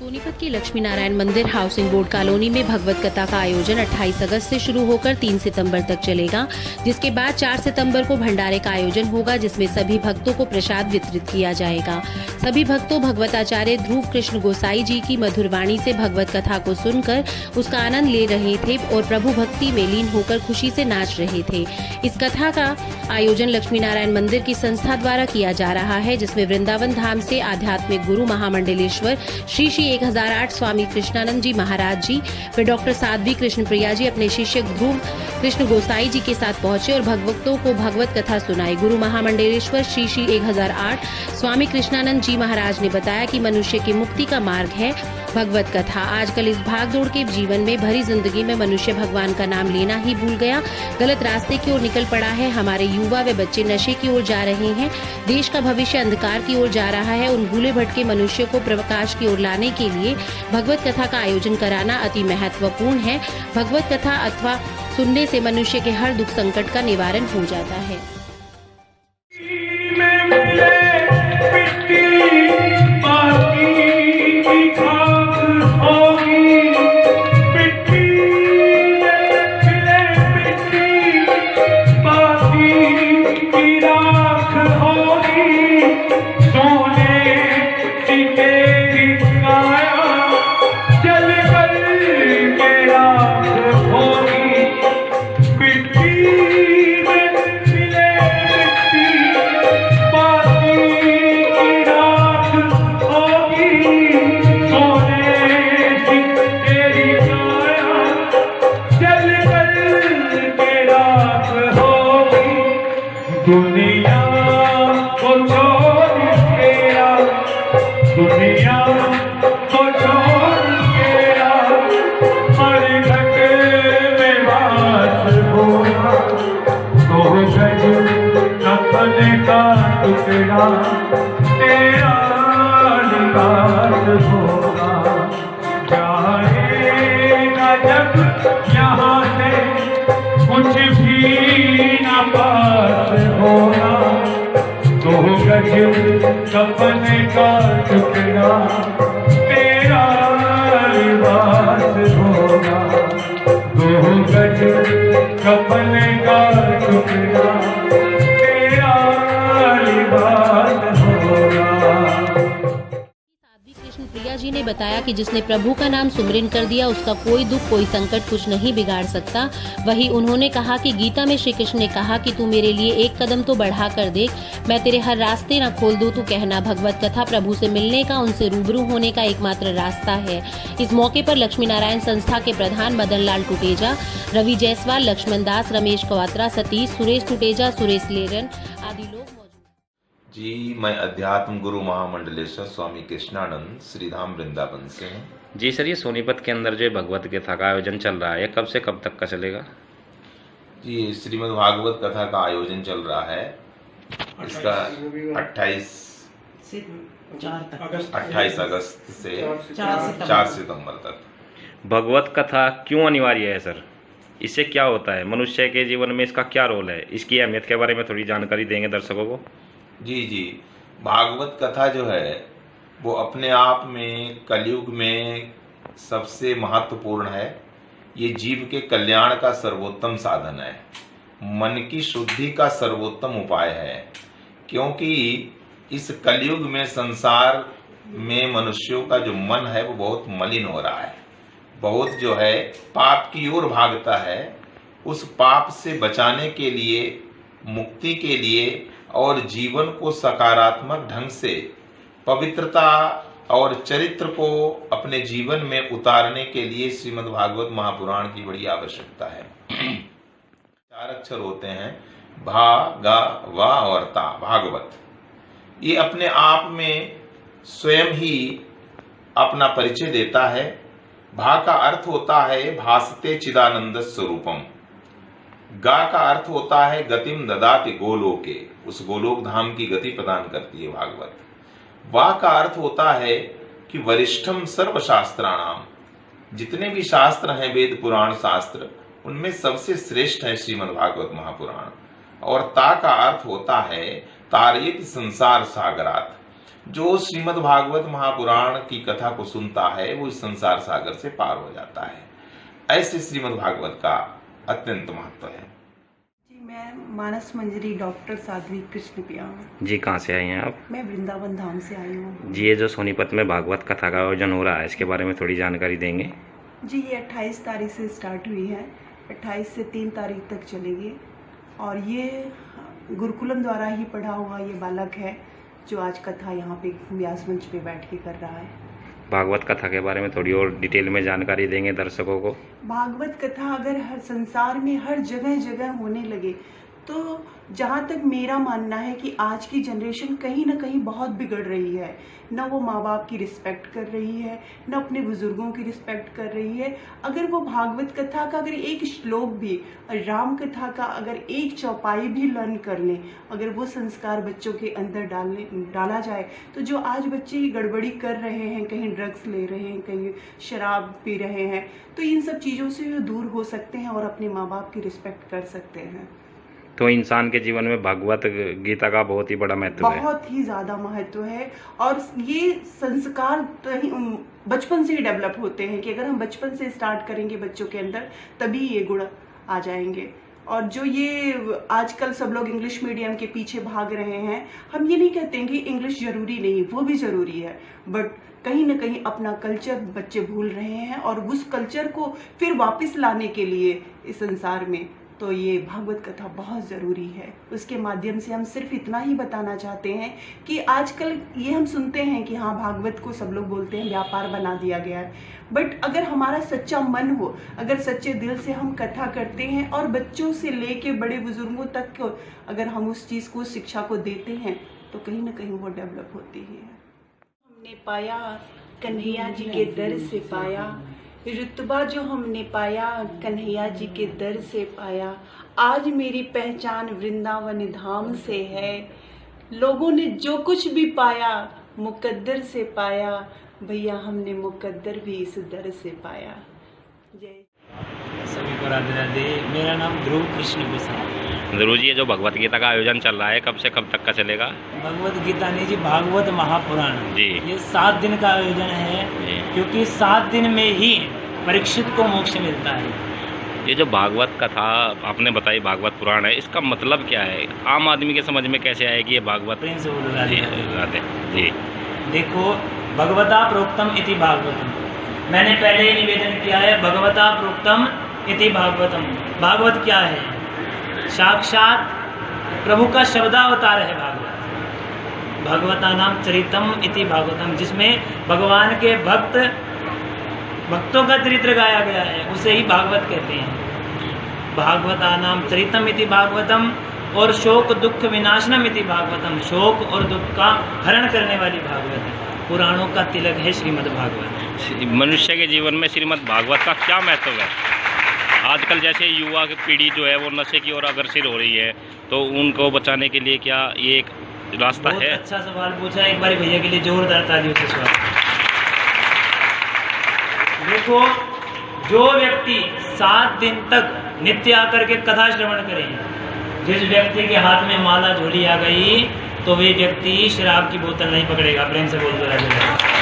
सोनीपत के लक्ष्मी नारायण मंदिर housing board colony में भगवत कथा का आयोजन 28 अगस्त से शुरू होकर 3 सितंबर तक चलेगा, जिसके बाद 4 सितंबर को भंडारे का आयोजन होगा, जिसमें सभी भक्तों को प्रसाद वितरित किया जाएगा। सभी भक्तों भगवताचार्य ध्रुव कृष्ण गोसाई जी की मधुर वाणी से भगवत कथा को सुनकर उसका आनंद ले रहे थे और प्रभु भक्ति में लीन होकर खुशी से नाच रहे थे। इस कथा का आयोजन लक्ष्मी नारायण मंदिर की संस्था द्वारा किया जा रहा है, जिसमें वृंदावन धाम से आध्यात्मिक गुरु महामंडलेश्वर श्री 1008 स्वामी कृष्णानंद जी महाराज जी व डॉक्टर साध्वी कृष्ण प्रिया जी अपने शिष्य ध्रुव कृष्ण गोसाई जी के साथ पहुंचे और भक्तों को भगवत कथा सुनाई। गुरु महामंडलेश्वर श्री 1008 स्वामी कृष्णानंद जी महाराज ने बताया कि मनुष्य की मुक्ति का मार्ग है भगवत कथा। आजकल इस भागदौड़ के जीवन में भरी जिंदगी में मनुष्य भगवान का नाम लेना ही भूल गया, गलत रास्ते की ओर निकल पड़ा है। हमारे युवा व बच्चे नशे की ओर जा रहे हैं, देश का भविष्य अंधकार की ओर जा रहा है। उन भूले भटके मनुष्य को प्रकाश की ओर लाने के लिए भगवत कथा का आयोजन कराना अति महत्वपूर्ण है। भगवत कथा अथवा सुनने से मनुष्य के हर दुख संकट का निवारण हो जाता है। दुनिया को छोड़ तेरा, दुनिया को छोड़ तेरा, मरघट में वास होना, तो गज कफन का टुकड़ा तेरा निवास होगा। जाएगा जब यहाँ से कुछ भी न पास होना, तो गज कफन का टुकड़ा तेरा लिबास होगा, तो गज कफन का टुकड़ा तेरा लिबास होगा। कृष्ण प्रिया जी ने बताया कि जिसने प्रभु का नाम सुमिरन कर दिया उसका कोई दुख कोई संकट कुछ नहीं बिगाड़ सकता। वहीं उन्होंने कहा कि गीता में श्री कृष्ण ने कहा कि तू मेरे लिए एक कदम तो बढ़ा कर देख, मैं तेरे हर रास्ते न खोल दूं। तू कहना भगवत कथा प्रभु से मिलने का, उनसे रूबरू होने का एकमात्र रास्ता है। इस मौके पर लक्ष्मी नारायण संस्था के प्रधान मदन लाल टुटेजा, रवि जायसवाल, लक्ष्मण दास, रमेश कवात्रा, सतीश, सुरेश टुटेजा, सुरेश लेरन आदि लोग मौजूद। जी, मैं अध्यात्म गुरु महामंडलेश्वर स्वामी कृष्णानंद श्रीधाम वृंदावन से हूँ। जी सर, ये सोनीपत के अंदर जो भगवत कथा का आयोजन चल रहा है, कब से कब तक का चलेगा? जी, श्रीमद् भागवत कथा का आयोजन चल रहा है। इसका 28 अगस्त से 4 सितंबर तक। भगवत कथा क्यों अनिवार्य है सर? इससे क्या होता है? मनुष्य के जीवन में इसका क्या रोल है? इसकी अहमियत के बारे में थोड़ी जानकारी देंगे दर्शकों को। जी, भागवत कथा जो है वो अपने आप में कलयुग में सबसे महत्वपूर्ण है। ये जीव के कल्याण का सर्वोत्तम साधन है, मन की शुद्धि का सर्वोत्तम उपाय है, क्योंकि इस कलयुग में संसार में मनुष्यों का जो मन है वो बहुत मलिन हो रहा है, बहुत जो है पाप की ओर भागता है। उस पाप से बचाने के लिए, मुक्ति के लिए और जीवन को सकारात्मक ढंग से पवित्रता और चरित्र को अपने जीवन में उतारने के लिए श्रीमद् भागवत महापुराण की बड़ी आवश्यकता है। 4 अक्षर होते हैं, भा, गा, वा और ता, भागवत। ये अपने आप में स्वयं ही अपना परिचय देता है। भा का अर्थ होता है भासते चिदानंद स्वरूपम। गा का अर्थ होता है गतिम ददाति गोलोके, उस गोलोक धाम की गति प्रदान करती है भागवत। वा का अर्थ होता है कि वरिष्ठम सर्वशास्त्राणाम, जितने भी शास्त्र हैं, वेद पुराण शास्त्र, उनमें सबसे श्रेष्ठ है श्रीमद् भागवत महापुराण। और ता का अर्थ होता है तारयति संसार सागरात, जो श्रीमद् भागवत महापुराण की कथा को सुनता है वो इस संसार सागर से पार हो जाता है। ऐसे श्रीमद् भागवत का अत्यंत महत्व है। जी, मैं मानस मंजरी डॉक्टर साध्वी कृष्ण प्रिया। जी, कहाँ से आई हैं आप? मैं वृंदावन धाम से आई हूँ। जी, ये जो सोनीपत में भागवत कथा का आयोजन हो रहा है, इसके बारे में थोड़ी जानकारी देंगे? जी, ये 28 तारीख से स्टार्ट हुई है, 28 से 3 तारीख तक चलेगी। और ये गुरुकुलम द्वारा ही पढ़ा हुआ ये बालक है जो आज कथा यहाँ पे व्यास मंच पे बैठ के कर रहा है। भागवत कथा के बारे में थोड़ी और डिटेल में जानकारी देंगे दर्शकों को? भागवत कथा अगर हर संसार में हर जगह जगह होने लगे तो जहाँ तक मेरा मानना है कि आज की जनरेशन कहीं ना कहीं बहुत बिगड़ रही है। न वो माँ बाप की रिस्पेक्ट कर रही है, न अपने बुजुर्गों की रिस्पेक्ट कर रही है। अगर वो भागवत कथा का अगर एक श्लोक भी, राम कथा का अगर एक चौपाई भी लर्न कर लें, अगर वो संस्कार बच्चों के अंदर डाला जाए तो जो आज बच्चे गड़बड़ी कर रहे हैं, कहीं ड्रग्स ले रहे हैं, कहीं शराब पी रहे हैं, तो इन सब चीज़ों से वो दूर हो सकते हैं और अपने माँ बाप की रिस्पेक्ट कर सकते हैं। तो इंसान के जीवन में भागवत गीता का बहुत ही बड़ा महत्व है। बहुत ही ज्यादा महत्व है। और ये संस्कार बचपन से ही डेवलप होते हैं कि अगर हम बचपन से स्टार्ट करेंगे बच्चों के अंदर तभी ये गुण आ जाएंगे। और जो ये आजकल सब लोग इंग्लिश मीडियम के पीछे भाग रहे हैं, हम ये नहीं कहते हैं कि इंग्लिश जरूरी नहीं, वो भी जरूरी है, बट कहीं ना कहीं अपना कल्चर बच्चे भूल रहे हैं और उस कल्चर को फिर वापस लाने के लिए इस संसार में तो ये भागवत कथा बहुत ज़रूरी है। उसके माध्यम से हम सिर्फ इतना ही बताना चाहते हैं कि आजकल ये हम सुनते हैं कि हाँ भागवत को सब लोग बोलते हैं व्यापार बना दिया गया है, बट अगर हमारा सच्चा मन हो, अगर सच्चे दिल से हम कथा करते हैं और बच्चों से लेके बड़े बुजुर्गों तक को अगर हम उस चीज़ को, शिक्षा को देते हैं तो कहीं ना कहीं वो डेवलप होती है। हमने पाया कन्हैया जी के दर से पाया, रुतबा जो हमने पाया कन्हैया जी के दर से पाया। आज मेरी पहचान वृंदावन धाम से है। लोगों ने जो कुछ भी पाया मुकद्दर से पाया, भैया हमने मुकद्दर भी इस दर से पाया। जय सभी को राधे राधे। मेरा नाम ध्रुव कृष्ण गुसाई। ध्रुव जी, ये जो भगवत गीता का आयोजन चल रहा है कब से कब तक का चलेगा? भगवत गीता नहीं जी, भागवत महापुराण जी, ये 7 दिन का आयोजन है क्योंकि 7 दिन में ही परीक्षित को मोक्ष मिलता है। ये जो भागवत कथा आपने बताई, भागवत पुराण है, इसका मतलब क्या है? आम आदमी के समझ में कैसे आए कि ये भागवत? प्रेम से बोलो राधे राधे जी। देखो, भगवता प्रोक्तम इति भागवतम, मैंने पहले ही निवेदन किया है, भगवता प्रोक्तम इति भागवतम। भागवत क्या है? साक्षात प्रभु का शब्दावतार है भागवत। भगवता नाम चरितम इति भागवतम, जिसमें भगवान के भक्तों का चरित्र गाया गया है, उसे ही भागवत कहते हैं। भागवता नाम चरितम इति भागवतम और शोक दुख विनाशनम इति भागवतम, शोक और दुख का हरण करने वाली भागवत है। पुराणों का तिलक है श्रीमद् भागवत। मनुष्य के जीवन में श्रीमद् भागवत का क्या महत्व है? आजकल जैसे युवा की पीढ़ी जो है वो नशे की ओर अग्रसर हो रही है, तो उनको बचाने के लिए क्या ये एक रास्ता है? अच्छा सवाल पूछा, एक बार भैया के लिए जोरदार तालियों से स्वागत। देखो, जो व्यक्ति 7 दिन तक नित्य आकर के कथा श्रवण करे, जिस व्यक्ति के हाथ में माला झोली आ गई तो वे व्यक्ति शराब की बोतल नहीं पकड़ेगा। प्रेम से बोल दो राधे राधे।